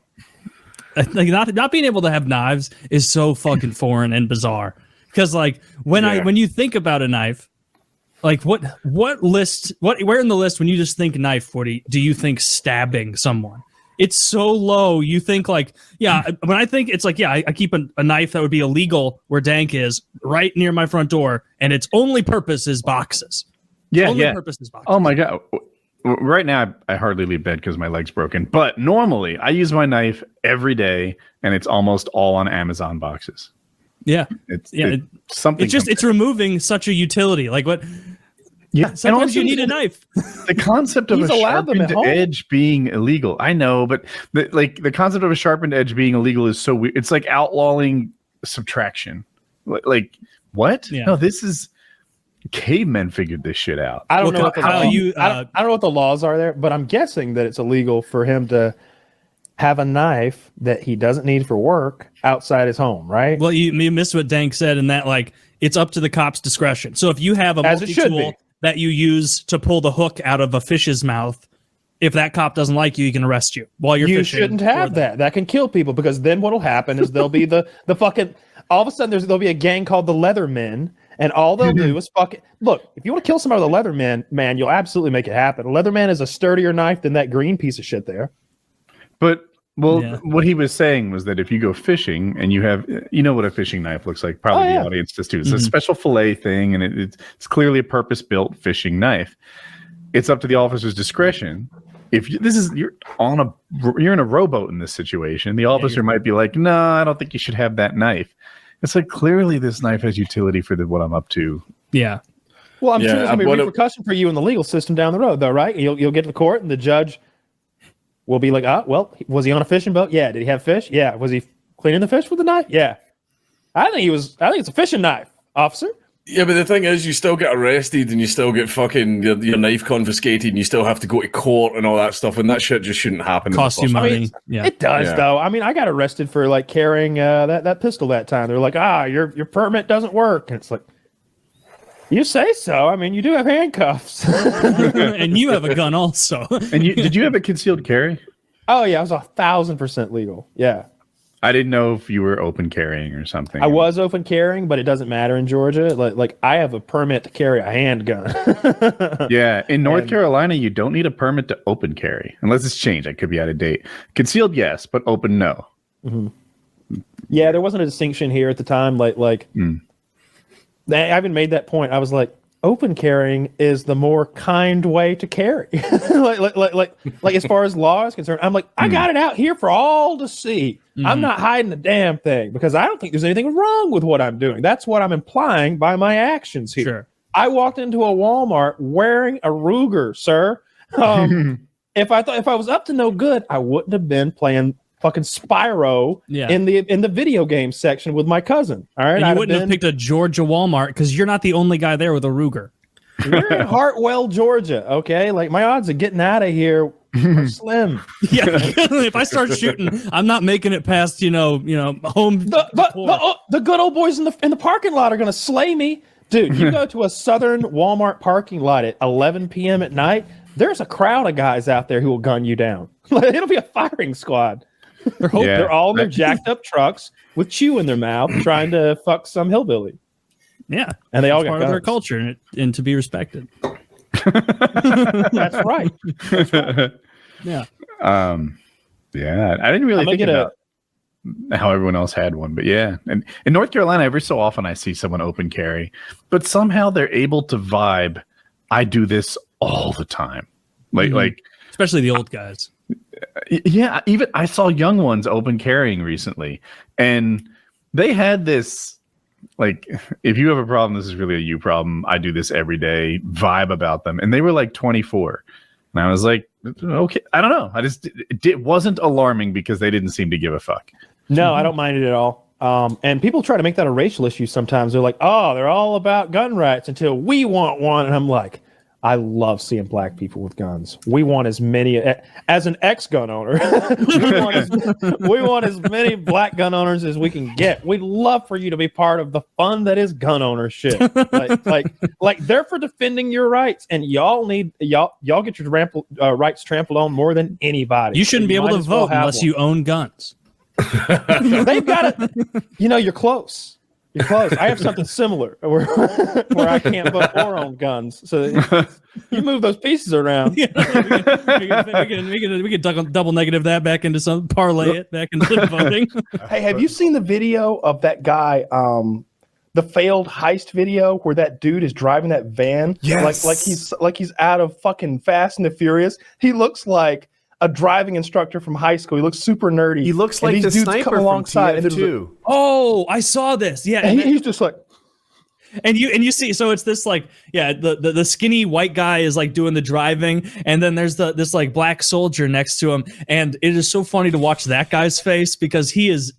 Like not being able to have knives is so fucking foreign and bizarre. Because like when you think about a knife, like what list where in the list when you just think knife, Woody, do you think stabbing someone? It's so low. You think like, when I think it's like, I keep a knife that would be illegal where Dank is right near my front door, and its only purpose is boxes. Purpose is boxes. Oh my God. Right now, I hardly leave bed because my leg's broken. But normally, I use my knife every day, and it's almost all on Amazon boxes. Yeah. It's something. It's removing such a utility. Like what? Yeah, sometimes you need a knife. The concept of a sharpened edge being illegal. I know, but the concept of a sharpened edge being illegal is so weird. It's like outlawing subtraction. Like what? Yeah. No, this is cavemen figured this shit out. I don't know what the laws are there, but I'm guessing that it's illegal for him to have a knife that he doesn't need for work outside his home, right? Well, you missed what Dank said in that, like, it's up to the cop's discretion. So if you have a multi-tool that you use to pull the hook out of a fish's mouth, if that cop doesn't like you, he can arrest you while you're fishing. You shouldn't have that. That can kill people, because then what'll happen is there'll be the fucking, all of a sudden there'll be a gang called the Leathermen, and all they'll do is fucking, look, if you want to kill somebody with a Leatherman, man, you'll absolutely make it happen. A Leatherman is a sturdier knife than that green piece of shit there. But what he was saying was that if you go fishing and you have, what a fishing knife looks like, probably the audience does too. It's a special fillet thing, and it's clearly a purpose-built fishing knife. It's up to the officer's discretion. If you're in a rowboat in this situation, the officer might be like, "No, I don't think you should have that knife." It's like, clearly this knife has utility for what I'm up to. Yeah. Well, I'm sure there's going to be repercussion for you in the legal system down the road, though, right? You'll get to the court, and the judge will be like, was he on a fishing boat? Yeah. Did he have fish? Yeah. Was he cleaning the fish with a knife? Yeah. I think it's a fishing knife, officer. Yeah, but the thing is, you still get arrested, and you still get fucking your knife confiscated, and you still have to go to court and all that stuff, and that shit just shouldn't happen. Cost you money. It does, though. I mean, I got arrested for like carrying that pistol that time. They're like, your permit doesn't work, and it's like, you say so. I mean, you do have handcuffs, and you have a gun also. And did you have a concealed carry? Oh yeah, I was 1,000% legal. Yeah. I didn't know if you were open carrying or something. I was open carrying, but it doesn't matter in Georgia. Like I have a permit to carry a handgun. Yeah, in North Carolina, you don't need a permit to open carry unless it's changed. I could be out of date. Concealed, yes, but open, no. Mm-hmm. Yeah, there wasn't a distinction here at the time. I even made that point. I was like, open carrying is the more kind way to carry. like as far as law is concerned, I'm like, I got it out here for all to see. I'm not hiding a damn thing, because I don't think there's anything wrong with what I'm doing. That's what I'm implying by my actions here. Sure. I walked into a Walmart wearing a Ruger, sir. If I was up to no good, I wouldn't have been playing fucking Spyro in the video game section with my cousin. All right, and you wouldn't have picked a Georgia Walmart because you're not the only guy there with a Ruger. We're in Hartwell, Georgia. Okay, like my odds of getting out of here are slim. Yeah, if I start shooting, I'm not making it past home. The good old boys in the parking lot are gonna slay me, dude. You go to a Southern Walmart parking lot at 11 p.m. at night. There's a crowd of guys out there who will gun you down. It'll be a firing squad. They're all in their jacked up trucks with chew in their mouth, trying to fuck some hillbilly. Yeah, and they all got part of their culture and to be respected. That's right. Yeah. Yeah. I didn't really think about how everyone else had one, but yeah. And in North Carolina, every so often I see someone open carry, but somehow they're able to vibe I do this all the time. Like especially the old guys. Yeah, even I saw young ones open carrying recently, and they had this, like, if you have a problem, this is really a you problem. I do this every day vibe about them, and they were like 24, and I was like, okay, I don't know. It wasn't alarming because they didn't seem to give a fuck. No, I don't mind it at all. And people try to make that a racial issue sometimes. They're like, oh, they're all about gun rights until we want one. And I'm like, I love seeing black people with guns. We want as many, as an ex-gun owner, we want as many black gun owners as we can get. We'd love for you to be part of the fun that is gun ownership. Like they're for defending your rights, and y'all get your rights trampled on more than anybody. You shouldn't be able to vote unless you own guns. They've got it. You're close. You're close. I have something similar where I can't vote or own guns. So you move those pieces around. We can double negative that back into some, parlay it back into voting. Hey, have you seen the video of that guy, the failed heist video where that dude is driving that van? Yes. Like he's out of fucking Fast and the Furious. He looks like a driving instructor from high school. He looks super nerdy. He looks like the sniper from TF2. Oh, I saw this. Yeah, and he's just like, and you see, so it's this like, yeah, the skinny white guy is like doing the driving, and then there's this like black soldier next to him, and it is so funny to watch that guy's face because he is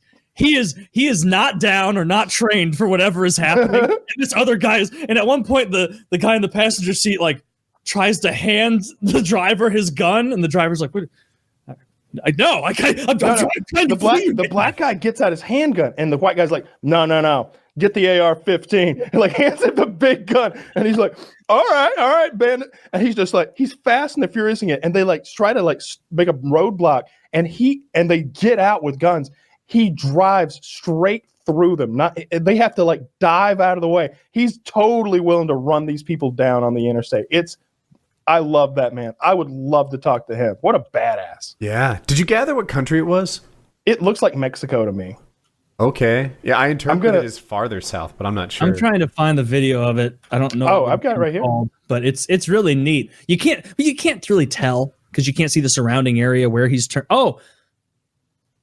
not down or not trained for whatever is happening. And this other guy is, and at one point the guy in the passenger seat like tries to hand the driver his gun, and the driver's like, "What? I know, I'm trying the black guy gets out his handgun, and the white guy's like, no, get the AR-15, and like hands him the big gun, and he's like, all right, bandit, and he's just like, he's Fast and the Furiousing it, and they like try to like make a roadblock, and they get out with guns. He drives straight through them. They have to like dive out of the way. He's totally willing to run these people down on the interstate. I love that man. I would love to talk to him. What a badass. Yeah. Did you gather what country it was? It looks like Mexico to me. Okay. Yeah, I interpreted it as farther south, but I'm not sure. I'm trying to find the video of it. I don't know. Oh, I've got it right here. But it's really neat. You can't really tell because you can't see the surrounding area where he's turned. Oh,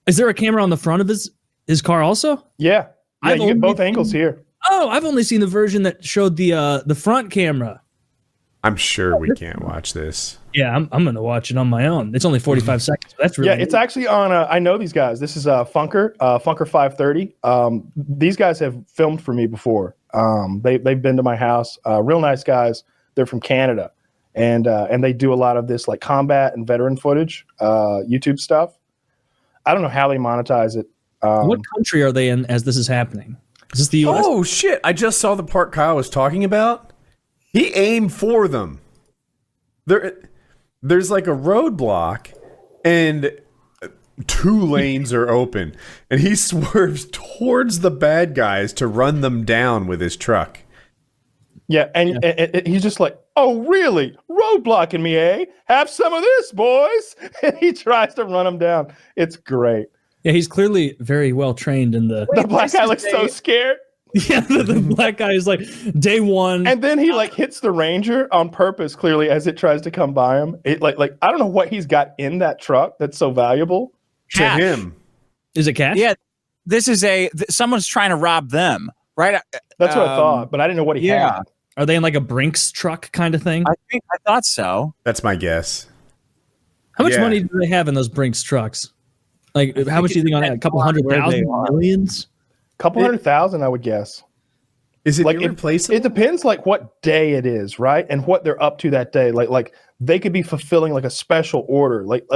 is there a camera on the front of his car also? Yeah. You get both angles here. Oh, I've only seen the version that showed the front camera. I'm sure we can't watch this. Yeah, I'm going to watch it on my own. It's only 45 seconds. That's really it's actually on. I know these guys. This is Funker 530. These guys have filmed for me before. They've been to my house. Real nice guys. They're from Canada, and they do a lot of this like combat and veteran footage, YouTube stuff. I don't know how they monetize it. What country are they in as this is happening? Is this the U.S.? Oh shit! I just saw the part Kyle was talking about. He aimed for them. There's like a roadblock, and 2 lanes are open, and he swerves towards the bad guys to run them down with his truck. Yeah, and he's just like, "Oh, really? Roadblocking me, eh? Have some of this, boys!" And he tries to run them down. It's great. Yeah, he's clearly very well trained in the. The black guy looks so scared. Yeah, the black guy is like day one, and then he like hits the Ranger on purpose, clearly as it tries to come by him. It like I don't know what he's got in that truck that's so valuable to him. Is it cash? Yeah, this is someone's trying to rob them, right? That's what I thought, but I didn't know what he had. Are they in like a Brinks truck kind of thing? I thought so. That's my guess. How much money do they have in those Brinks trucks? Like, how much do you think on that? A couple $100,000, millions? Couple 100,000, I would guess. Is it like irreplaceable? It depends like what day it is, right? And what they're up to that day. Like they could be fulfilling like a special order. Like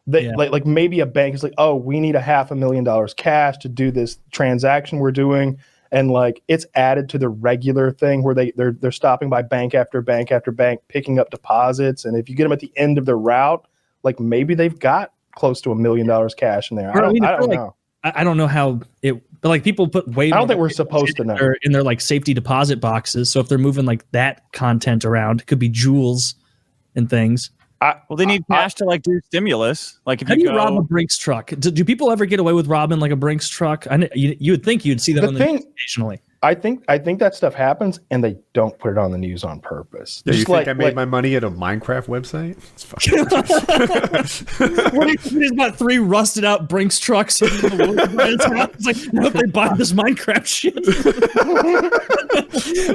maybe a bank is like, oh, we need $500,000 cash to do this transaction we're doing. And like it's added to the regular thing where they're stopping by bank after bank after bank, picking up deposits. And if you get them at the end of their route, like maybe they've got close to $1 million cash in there. I don't know. I don't know how it, but like people put way. I don't think we're supposed to know in their like safety deposit boxes. So if they're moving like that content around, it could be jewels and things. Well, they need cash to like do stimulus. Like if how do you rob a Brinks truck? Do people ever get away with robbing like a Brinks truck? You would think you'd see them on the news occasionally. I think that stuff happens, and they don't put it on the news on purpose. Yeah, you Just think I made my money at a Minecraft website? It's fucking He's got 3 rusted out Brinks trucks in the woods by his house. It's like, I hope they buy this Minecraft shit.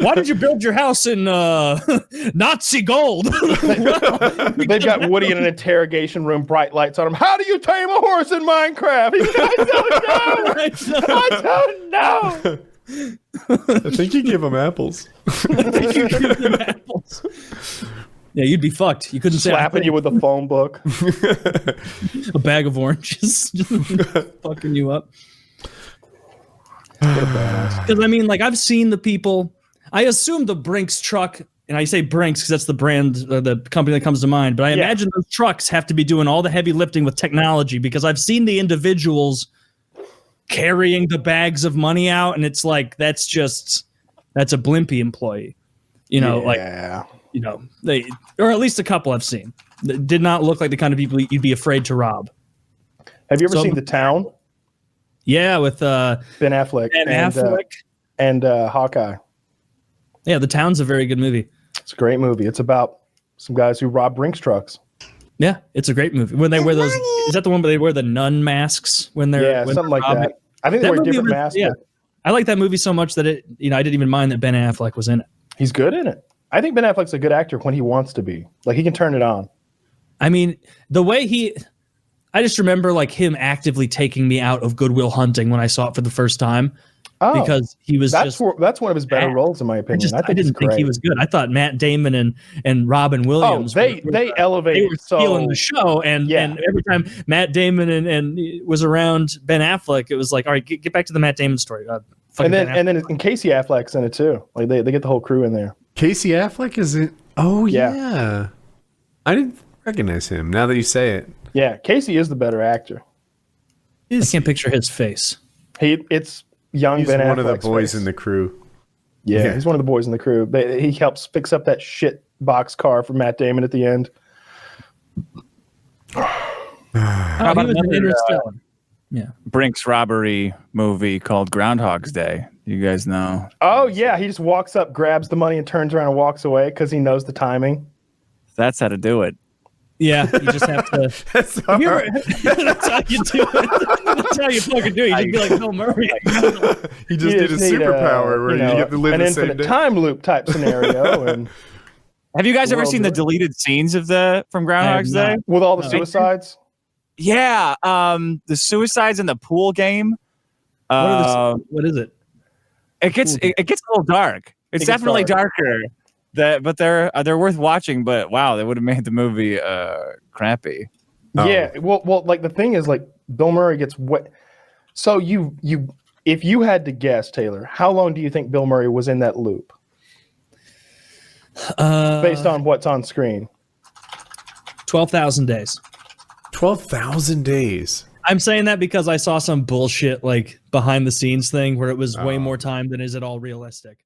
Why did you build your house in Nazi gold? They've got Woody in an interrogation room, bright lights on him. How do you tame a horse in Minecraft? I don't know. I think you give them apples. Yeah, you'd be fucked. You couldn't slapping you with a phone book, a bag of oranges, just fucking you up. Because I mean, like, I've seen the people. I assume the Brinks truck, and I say Brinks because that's the brand, the company that comes to mind. But I imagine those trucks have to be doing all the heavy lifting with technology, because I've seen the individuals carrying the bags of money out, and it's like that's a Blimpie employee, they, or at least a couple I've seen that did not look like the kind of people you'd be afraid to rob. Have you ever seen The Town? Yeah, with Ben Affleck and Hawkeye. Yeah, The Town's a very good movie. It's a great movie. It's about some guys who rob Brinks trucks. Yeah, it's a great movie. When they wear those, is that the one where they wear the nun masks when they're something like that? I think they wear different masks. Yeah, I like that movie so much that I didn't even mind that Ben Affleck was in it. He's good in it. I think Ben Affleck's a good actor when he wants to be. Like, he can turn it on. I mean, the way I just remember like him actively taking me out of Good Will Hunting when I saw it for the first time. Oh, because he was that's one of his better roles, in my opinion. I didn't think he was good. I thought Matt Damon and Robin Williams. They elevated. They were stealing the show, and every time Matt Damon and was around Ben Affleck, it was like, all right, get back to the Matt Damon story. And then Casey Affleck's in it too. Like they get the whole crew in there. Casey Affleck is in. Oh yeah, I didn't recognize him. Now that you say it, yeah, Casey is the better actor. I can't picture his face. It's young he's Ben Affleck's one of the boys face. in the crew. Yeah, he's one of the boys in the crew. He helps fix up that shit box car for Matt Damon at the end. How about another Brinks robbery movie called Groundhog's Day? You guys know? Oh yeah, he just walks up, grabs the money, and turns around and walks away because he knows the timing. That's how to do it. Yeah, you just have to. That's how you do it. That's how you fucking do it. You just be like Bill Murray. You just need a superpower where you get to live an the same infinite day. time loop type scenario. And have you guys ever seen the deleted scenes from Groundhog's Day with all the suicides? Yeah, the suicides in the pool game. What is it? It gets a little dark. It's definitely darker. But they're worth watching. But wow, they would have made the movie crappy. Yeah, well, like the thing is, like Bill Murray gets wet. So if you had to guess, Taylor, how long do you think Bill Murray was in that loop? Based on what's on screen, 12,000 days. 12,000 days. I'm saying that because I saw some bullshit like behind the scenes thing where it was way more time than is it all realistic.